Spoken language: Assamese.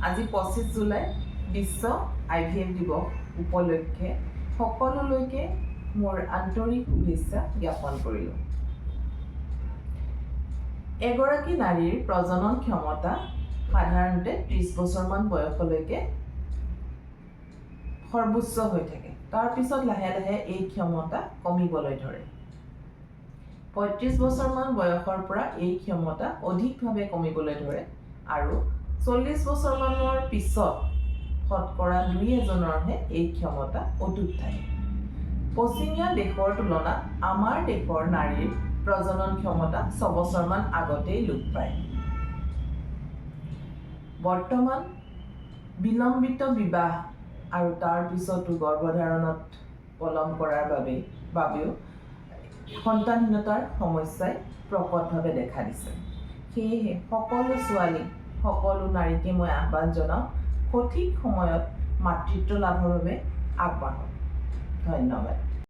আজি 25 জুলাই বিশ্ব IVF দিৱস উপলক্ষে সকলোলৈকে মোৰ আন্তৰিক শুভেচ্ছা জ্ঞাপন কৰিলোঁ। এগৰাকী নাৰীৰ প্ৰজনন ক্ষমতা সাধাৰণতে 30 বছৰমান বয়সলৈকে সৰ্বোচ্চ হৈ থাকে। তাৰপিছত লাহে লাহে এই ক্ষমতা কমিবলৈ ধৰে। 35 বছৰমান বয়সৰ পৰা এই ক্ষমতা অধিকভাৱে কমিবলৈ ধৰে আৰু 40 বছৰমানৰ পিছত শতকৰা 2-এজনৰহে এই ক্ষমতা অটুট থাকে। পশ্চিমীয়া দেশৰ তুলনাত আমাৰ দেশৰ নাৰীৰ প্ৰজনন ক্ষমতা 6 বছৰমান আগতেই লোপ পায়। বৰ্তমান বিলম্বিত বিবাহ আৰু তাৰ পিছতো গৰ্ভধাৰণত পলম কৰাৰ বাবেও সন্তানহীনতাৰ সমস্যাই প্ৰকটভাৱে দেখা দিছে। সেয়েহে সকলো ছোৱালী, সকলো নাৰীকে মই আহ্বান জনাওঁ, সঠিক সময়ত মাতৃত্ব লাভৰ বাবে আগবাঢ়ক। ধন্যবাদ।